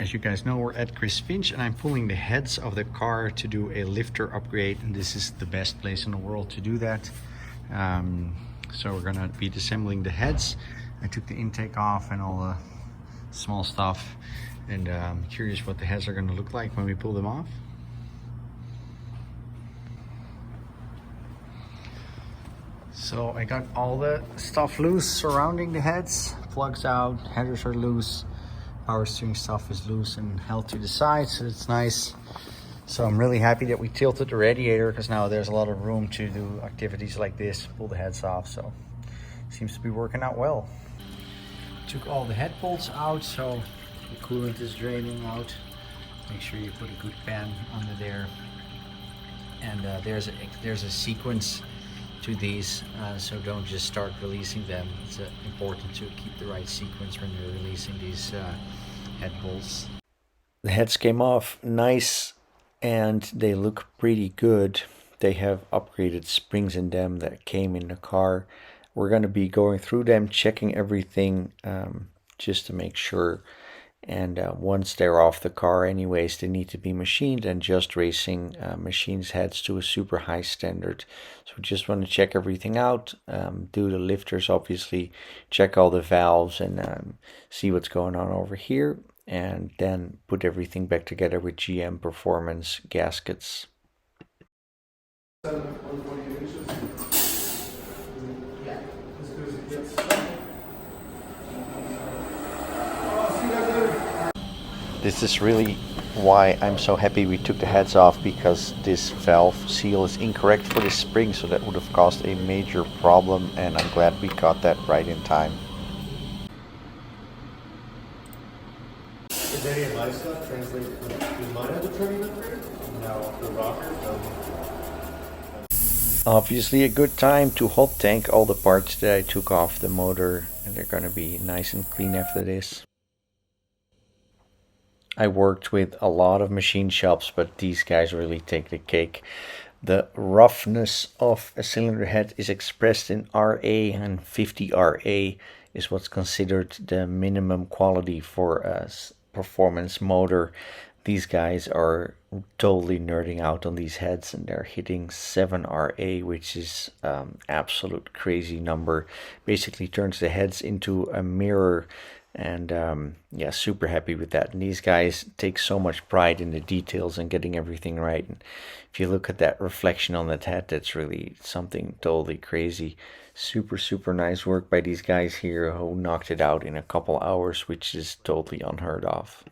As you guys know, we're at Chris Finch and I'm pulling the heads of the car to do a lifter upgrade, and this is the best place in the world to do that. So we're gonna be disassembling the heads. I took the intake off and all the small stuff, and I'm curious what the heads are gonna look like when we pull them off. So I got all the stuff loose surrounding the heads, plugs out, headers are loose, power steering stuff is loose and held to the side, so it's nice. So I'm really happy that we tilted the radiator, because now there's a lot of room to do activities like this, pull the heads off, so seems to be working out well. Took all the head bolts out, so the coolant is draining out. Make sure you put a good pan under there. And there's a sequence to these, so don't just start releasing them. It's important to keep the right sequence when you're releasing these head bolts. The heads came off nice and they look pretty good. They have upgraded springs in them that came in the car. We're going to be going through them, checking everything just to make sure. And once they're off the car anyways, they need to be machined, and Just Racing machines heads to a super high standard. So we just want to check everything out, do the lifters obviously, check all the valves and see what's going on over here, and then put everything back together with GM Performance gaskets. This is really why I'm so happy we took the heads off, because this valve seal is incorrect for this spring, so that would have caused a major problem, and I'm glad we got that right in time. Is any of my stuff translated? Does mine have a turning upgrade? No, the rocker doesn't. Obviously a good time to hot tank all the parts that I took off the motor, and they're gonna be nice and clean after this. I worked with a lot of machine shops, but these guys really take the cake. The roughness of a cylinder head is expressed in RA, and 50 RA is what's considered the minimum quality for a performance motor. These guys are totally nerding out on these heads, and they're hitting 7 RA, which is absolute crazy number. Basically turns the heads into a mirror. And yeah, super happy with that. And these guys take so much pride in the details and getting everything right. And if you look at that reflection on that head, that's really something totally crazy. Super nice work by these guys here, who knocked it out in a couple hours, which is totally unheard of.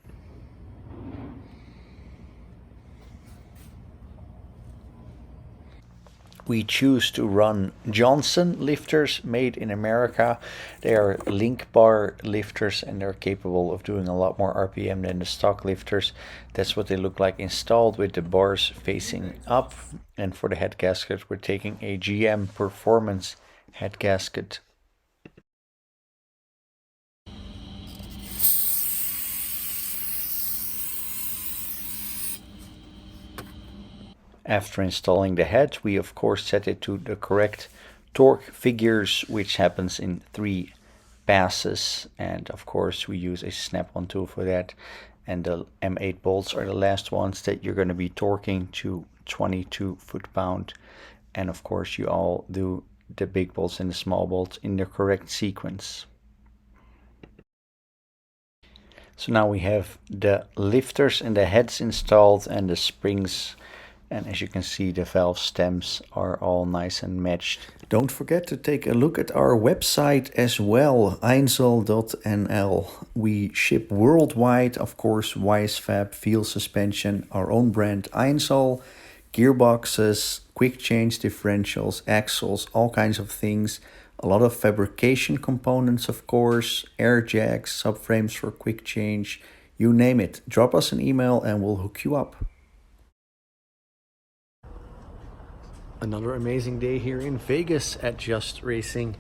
We choose to run Johnson lifters made in America. They are link bar lifters, and they're capable of doing a lot more RPM than the stock lifters. That's what they look like installed, with the bars facing up. And for the head gasket, we're taking a GM Performance head gasket. After installing the head, we of course set it to the correct torque figures, which happens in 3 passes, and of course we use a snap-on tool for that. And the M8 bolts are the last ones that you're going to be torquing to 22 foot-pound. And of course you all do the big bolts and the small bolts in the correct sequence. So now we have the lifters and the heads installed, and the springs. And as you can see, the valve stems are all nice and matched. Don't forget to take a look at our website as well, einzel.nl. We ship worldwide, of course, Wisefab, Feal Suspension, our own brand Einzel, gearboxes, quick change differentials, axles, all kinds of things. A lot of fabrication components, of course, air jacks, subframes for quick change, you name it. Drop us an email and we'll hook you up. Another amazing day here in Vegas at Just Racing.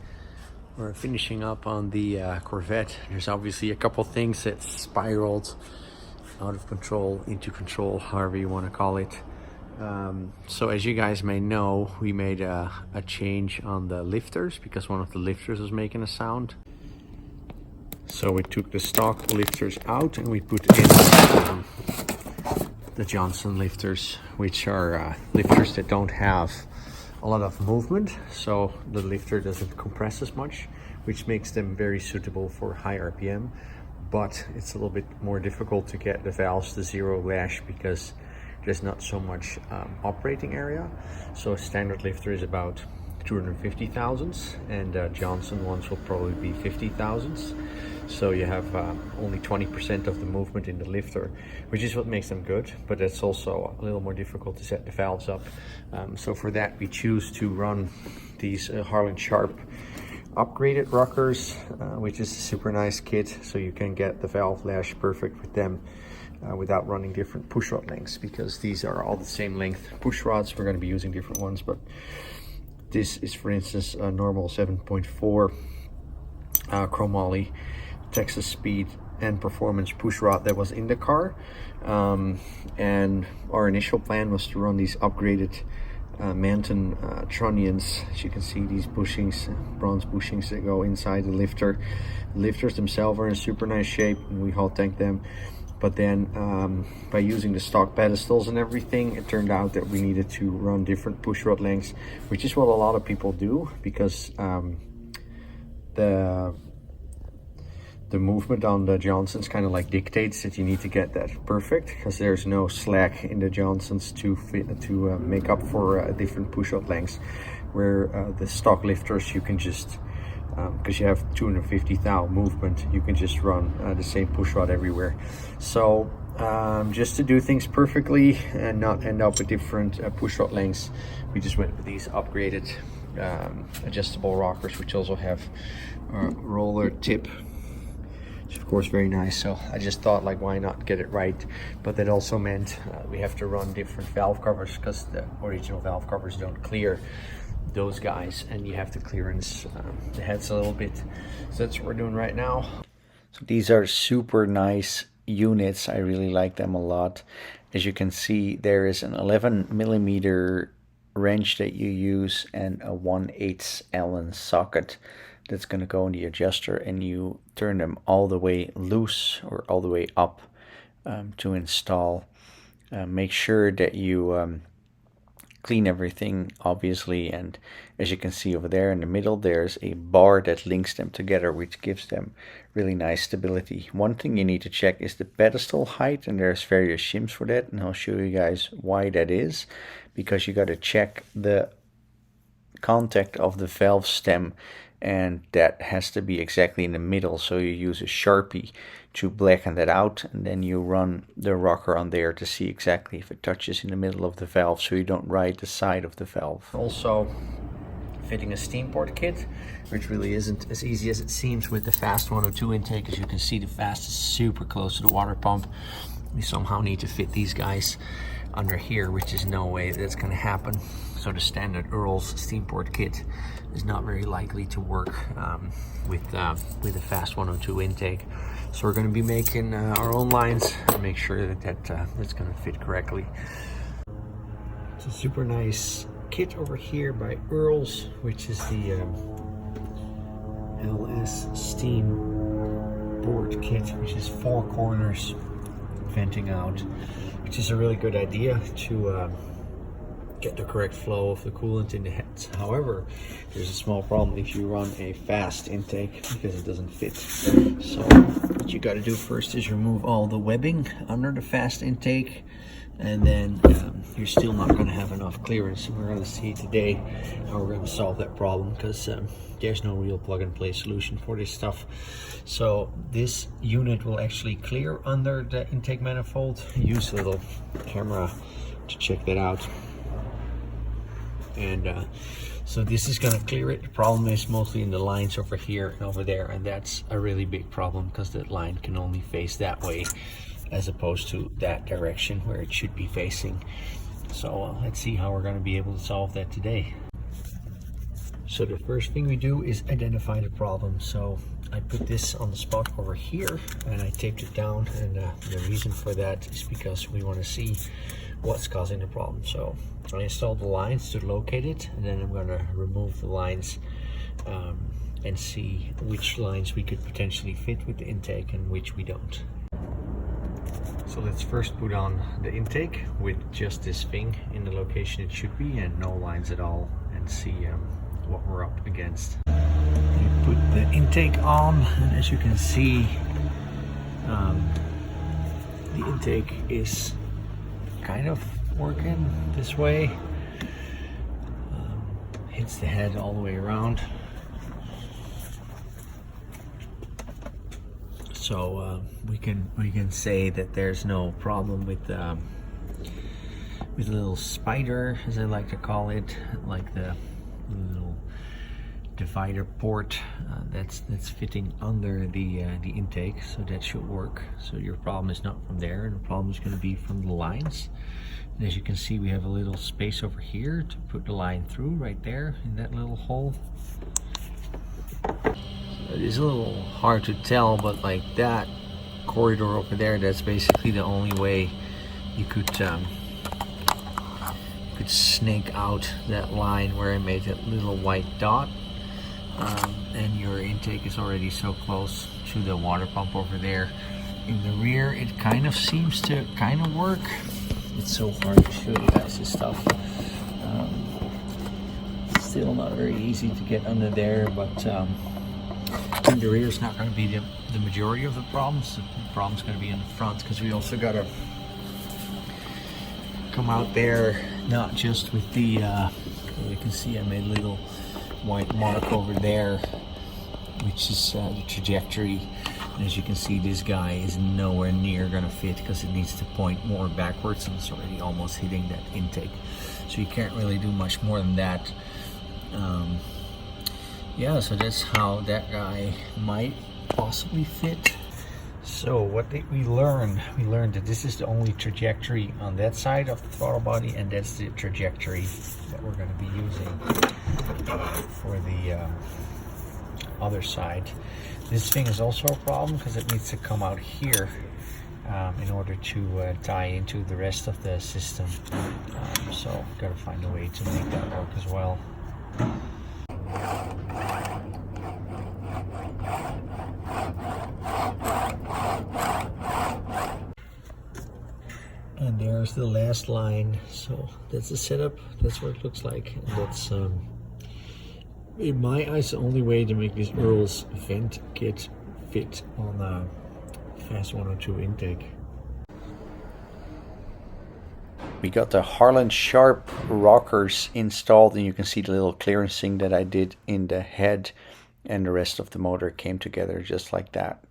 We're finishing up on the Corvette. There's obviously a couple things that spiraled out of control, into control, however you want to call it. So as you guys may know, we made a change on the lifters, because one of the lifters was making a sound. So we took the stock lifters out and we put in the Johnson lifters, which are lifters that don't have a lot of movement, so the lifter doesn't compress as much, which makes them very suitable for high RPM, but it's a little bit more difficult to get the valves to zero lash because there's not so much operating area. So a standard lifter is about 250 thousandths, and Johnson ones will probably be 50 thousandths. So you have only 20% of the movement in the lifter, which is what makes them good, but it's also a little more difficult to set the valves up. So for that, we choose to run these Harland Sharp upgraded rockers, which is a super nice kit, so you can get the valve lash perfect with them without running different push rod lengths, because these are all the same length push rods. We're going to be using different ones, but this is, for instance, a normal 7.4 chromoly Texas Speed and Performance push rod that was in the car, and our initial plan was to run these upgraded Manton trunnions. As you can see, these bushings, bronze bushings that go inside the lifter. The lifters themselves are in super nice shape, and we hot tank them. But then by using the stock pedestals and everything, it turned out that we needed to run different push rod lengths, which is what a lot of people do, because the movement on the Johnsons kind of like dictates that you need to get that perfect, because there's no slack in the Johnsons to make up for different push rod lengths, where the stock lifters you can just because you have 250 thou movement, you can just run the same push rod everywhere. So just to do things perfectly and not end up with different push rod lengths, we just went with these upgraded adjustable rockers, which also have roller tip, which of course very nice. So I just thought, like, why not get it right? But that also meant we have to run different valve covers, because the original valve covers don't clear those guys, and you have to clearance the heads a little bit. So that's what we're doing right now. So these are super nice units. I really like them a lot. As you can see, there is an 11mm wrench that you use and a 1/8 Allen socket that's going to go in the adjuster, and you turn them all the way loose or all the way up to install. Make sure that you clean everything, obviously, and as you can see over there in the middle, there's a bar that links them together, which gives them really nice stability. One thing you need to check is the pedestal height, and there's various shims for that, and I'll show you guys why that is, because you got to check the contact of the valve stem, and that has to be exactly in the middle. So you use a Sharpie to blacken that out, and then you run the rocker on there to see exactly if it touches in the middle of the valve, so you don't ride the side of the valve. Also fitting a steam port kit, which really isn't as easy as it seems with the fast 102 intake. As you can see, the fast is super close to the water pump. We somehow need to fit these guys under here, which is no way that's going to happen. So the standard Earl's steam port kit is not very likely to work with a fast 102 intake. So we're going to be making our own lines to make sure that that's going to fit correctly. It's a super nice kit over here by Earl's, which is the LS steam port kit, which is 4 corners venting out, which is a really good idea to get the correct flow of the coolant in the heads. However, there's a small problem if you run a fast intake, because it doesn't fit. So what you got to do first is remove all the webbing under the fast intake, and then you're still not going to have enough clearance. We're going to see today how we're going to solve that problem, because there's no real plug-and-play solution for this stuff. So this unit will actually clear under the intake manifold. Use a little camera to check that out. And so this is going to clear it. The problem is mostly in the lines over here and over there, and that's a really big problem, because that line can only face that way as opposed to that direction where it should be facing. So let's see how we're going to be able to solve that today. So the first thing we do is identify the problem. So I put this on the spot over here and I taped it down, and the reason for that is because we want to see what's causing the problem. So I installed the lines to locate it, and then I'm going to remove the lines and see which lines we could potentially fit with the intake and which we don't. So let's first put on the intake with just this thing in the location it should be and no lines at all, and see what we're up against. We put the intake on, and as you can see, the intake is kind of working this way. Hits the head all the way around. So we can say that there's no problem with the little spider, as I like to call it, like the little divider port that's fitting under the intake, so that should work. So your problem is not from there, and the problem is going to be from the lines. And as you can see, we have a little space over here to put the line through, right there in that little hole. It is a little hard to tell, but like that corridor over there, that's basically the only way you could snake out that line where I made that little white dot. And your intake is already so close to the water pump over there. In the rear, it kind of seems to work. It's so hard to show you guys this stuff. Still not very easy to get under there, but in the rear is not going to be the majority of the problems. The problem's going to be in the front, because we also got to come out there, not just with the you can see I made a little white mark over there, which is the trajectory. And as you can see, this guy is nowhere near going to fit, because it needs to point more backwards, and it's already almost hitting that intake, so you can't really do much more than that. Yeah, so that's how that guy might possibly fit. So what did we learn? We learned that this is the only trajectory on that side of the throttle body, and that's the trajectory that we're going to be using for the other side. This thing is also a problem, because it needs to come out here in order to tie into the rest of the system. So got to find a way to make that work as well. And there's the last line. So that's the setup. That's what it looks like. And that's in my eyes the only way to make this Earl's vent kit fit on a Fast 102 intake. We got the Harland Sharp rockers installed, and you can see the little clearancing that I did in the head, and the rest of the motor came together just like that.